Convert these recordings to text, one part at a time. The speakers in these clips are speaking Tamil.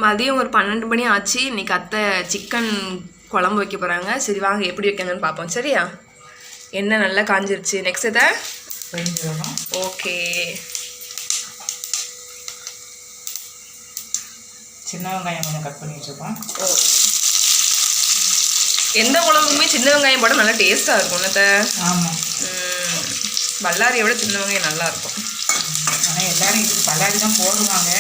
மதியம் ஒரு 12 மணி ஆச்சு. இன்னைக்கு அத்தை சிக்கன் குழம்பு வைக்க போகிறாங்க. சரி வாங்க எப்படி வைக்காங்கன்னு பார்ப்போம். சரியா? எண்ணெய் நல்லா காஞ்சிருச்சு. நெக்ஸ்ட் இதை ஓகே. சின்ன வெங்காயம் கொஞ்சம் கட் பண்ணி வச்சுருக்கோம். எந்த குழம்புக்குமே சின்ன வெங்காயம் போட்டால் நல்லா டேஸ்ட்டாக இருக்கும். அத்தை ஆமாம், பல்லாரியை விட சின்ன வெங்காயம் நல்லாயிருக்கும். ஆனால் எல்லோரும் இது பல்லாரி தான் போடுவாங்க.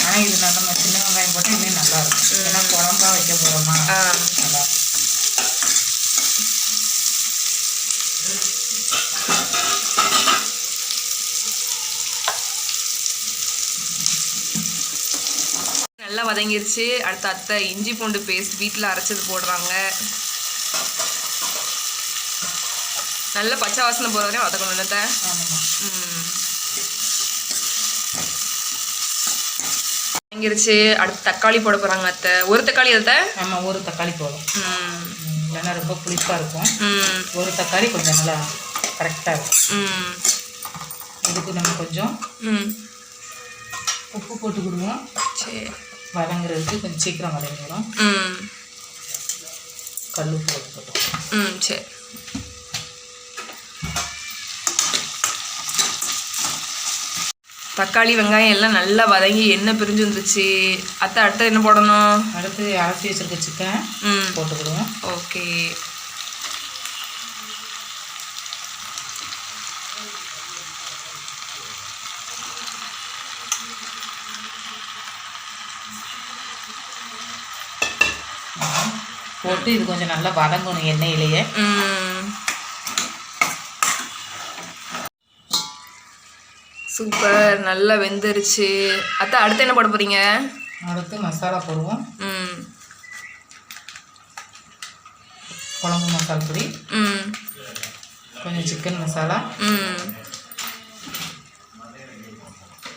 ஆனால் இது நம்ம சின்ன வெங்காயம் போட்டால் இன்னும் நல்லாயிருக்கும். ஏன்னா குழம்பா வைக்க போகிறோமா நல்லா. நல்லா வதங்கிருச்சு. அடுத்த அத்தை இஞ்சி பூண்டு பேஸ்ட் வீட்டில் அரைச்சது போடுறாங்க. நல்ல பச்சை வாசனை போகிற வரையும் வதக்கணும். அத்தை வதங்கிருச்சு. அடுத்து தக்காளி போட போகிறாங்க அத்தை. ஒரு தக்காளி அத்தை? ஆமாம், ஒரு தக்காளி போதும். இல்லைன்னா ரொம்ப புளிப்பாக இருக்கும். ஒரு தக்காளி கொஞ்சம் நல்லா கரெக்டாக இருக்கும். இதுக்கு நம்ம கொஞ்சம் உப்பு போட்டுக்கிடுவோம். சரி, வதங்குறதுக்கு கொஞ்சம் சீக்கிரம் வதங்கிடும். கல் உப்பு போட்டுக்கிட்டோம். சரி. தக்காளி வெங்காயம் எல்லாம் நல்லா வதங்கி எண்ணெய் பிரிஞ்சு வந்துருச்சு. அத்தை அடுத்து என்ன போடணும்? அடுத்து அரைச்சி வச்சிருக்க சிக்கன் போட்டுக்கிடுவோம். ஓகே. போட்டு இது கொஞ்சம் நல்லா வதங்கணும் எண்ணெயிலேயே. சூப்பர், நல்லா வெந்துருச்சு. அத்தை அடுத்து என்ன போட போறீங்க? அடுத்து மசாலா போடுவோம். குழம்பு மசாலா பொடி, கொஞ்சம் சிக்கன் மசாலா,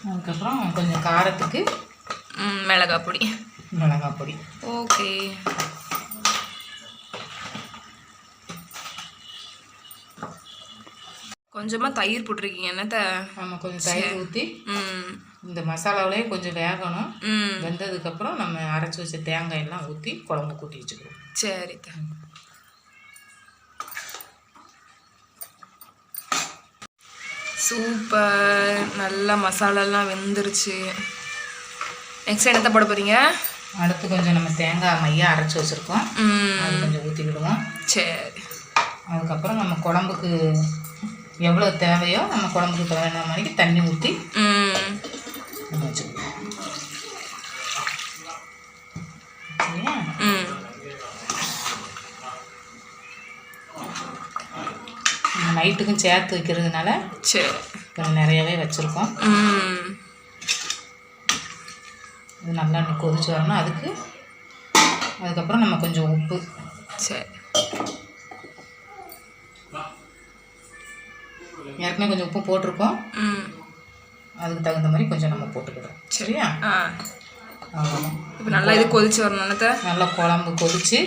அதுக்கப்புறம் கொஞ்சம் காரத்துக்கு மிளகாய் பொடி. ஓகே. கொஞ்சமாக தயிர் போட்டிருக்கீங்க என்னத்த? ஆமாம், கொஞ்சம் தயிர் ஊற்றி இந்த மசாலாவிலே கொஞ்சம் வேகணும். வெந்ததுக்கப்புறம் நம்ம அரைச்சி வச்ச தேங்காய் எல்லாம் ஊற்றி குழம்பு கூட்டி வச்சுக்கிறோம். சரி. சூப்பர், நல்லா மசாலாலாம் வெந்துருச்சு. நெக்ஸ்ட் என்னத்தை போட போகிறீங்க? அடுத்து கொஞ்சம் நம்ம தேங்காய் மையாக அரைச்சி வச்சுருக்கோம். அது கொஞ்சம் ஊற்றிக்கிடுவோம். சரி. அதுக்கப்புறம் நம்ம குழம்புக்கு எவ்வளோ தேவையோ நம்ம குழம்புக்கு தேவையான மாதிரிக்கு தண்ணி ஊற்றி நம்ம வச்சுக்கணும். சரியா? நைட்டுக்கும் சேர்த்து வைக்கிறதுனால சரி கொஞ்சம் நிறையவே வச்சுருக்கோம். இது நல்லா கொதிச்சு வரணும். அதுக்கப்புறம் நம்ம கொஞ்சம் உப்பு. சரி. ஏற்கனவே கொஞ்சம் உப்பு போட்டிருக்கோம். அதுக்கு தகுந்த மாதிரி கொஞ்சம் நம்ம போட்டுக்கிறோம். சரியா? இப்போ நல்லா இது கொதிச்சு வரணும். நல்லா குழம்பு கொதிச்சு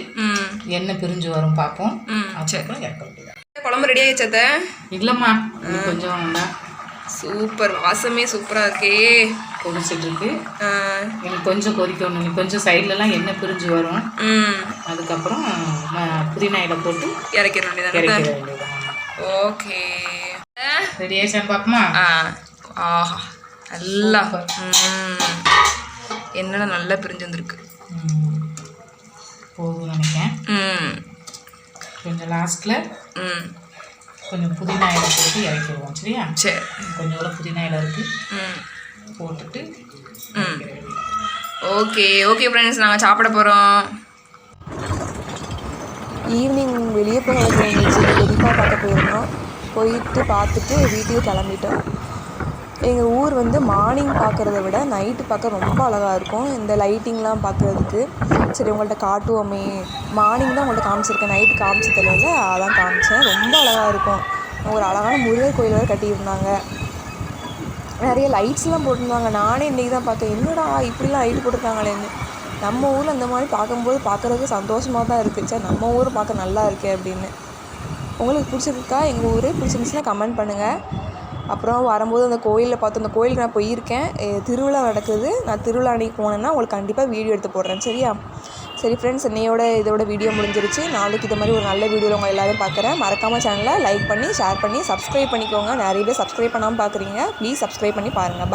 எண்ணெய் பிரிஞ்சு வரும் பார்ப்போம். அதுக்கப்புறம் இறக்க வேண்டியதான். குழம்பு ரெடி ஆகிடுச்சத? இல்லைம்மா, கொஞ்சம் சூப்பர், வாசமே சூப்பராக இருக்கே. கொதிச்சுட்டு இருக்கு. எனக்கு கொஞ்சம் கொதிக்கணும். நீ கொஞ்சம் சைட்லலாம் எண்ணெய் பிரிஞ்சு வரும். அதுக்கப்புறம் புதினா இலை போட்டு இறக்கிற வேண்டியதான். ஓகே, ரெடி ஆயிடுச்சான்னு பார்ப்போமா? ஆஹா, நல்லா என்னென்ன நல்லா பிரிஞ்சு வந்துருக்கு. போதும் நினைக்கிறேன். கொஞ்சம் லாஸ்ட்டில் கொஞ்சம் புதினா இலை போட்டு இறக்கிடுவோம். சரியா? சரி. கொஞ்சம் புதினா இலை இருக்குது, போட்டுட்டு ஓகே. ஓகே ஃப்ரெண்ட்ஸ், நாங்கள் சாப்பிட போகிறோம். ஈவினிங் வெளியே போக இருந்துச்சு. பெரியப்பா பார்க்க போயிருந்தோம். போயிட்டு பார்த்துட்டு வீட்டுக்கு கிளம்பிட்டோம். எங்கள் ஊர் வந்து மார்னிங் பார்க்குறத விட நைட்டு பார்க்க ரொம்ப அழகாக இருக்கும். இந்த லைட்டிங்லாம் பார்க்குறதுக்கு. சரி உங்கள்கிட்ட காட்டுவோமே. மார்னிங் தான் உங்கள்கிட்ட காமிச்சிருக்கேன், நைட்டு காமிச்சதில்ல, அதான் காமிச்சேன். ரொம்ப அழகாக இருக்கும். ஒரு அழகான முருகர் கோயில் வேறு கட்டியிருந்தாங்க. நிறைய லைட்ஸ்லாம் போட்டிருந்தாங்க. நானே இன்றைக்கி தான் பார்த்தேன், என்னடா இப்படிலாம் லைட் போட்டிருக்காங்களேன்னு. நம்ம ஊரில் அந்த மாதிரி பார்க்கும்போது பார்க்குறதுக்கு சந்தோஷமாக தான் இருக்குது. சார் நம்ம ஊர் பார்க்க நல்லா இருக்கே அப்படின்னு. உங்களுக்கு பிடிச்சிருக்கா எங்கள் ஊர்? பிடிச்சிருந்துச்சுன்னா கமெண்ட் பண்ணுங்கள். அப்புறம் வரும்போது அந்த கோயிலில் பார்த்தோம். அந்த கோயிலுக்கு நான் போயிருக்கேன். திருவிழா நடக்குது. நான் திருவிழா அன்றைக்கி போனேன்னா உங்களுக்கு கண்டிப்பாக வீடியோ எடுத்து போடுறேன். சரியா? சரி ஃப்ரெண்ட்ஸ், இதோட வீடியோ முடிஞ்சிருச்சு. நாளைக்கு இது மாதிரி ஒரு நல்ல வீடியோவில் உங்கள் எல்லோரும் பார்க்குறேன். மறக்காமல் சேனலை லைக் பண்ணி ஷேர் பண்ணி சப்ஸ்கிரைப் பண்ணிக்கோங்க. நிறைய பேர் சப்ஸ்கிரைப் பண்ணாமல் பார்க்குறீங்க. ப்ளீஸ் சப்ஸ்கிரைப் பண்ணி பாருங்கள்.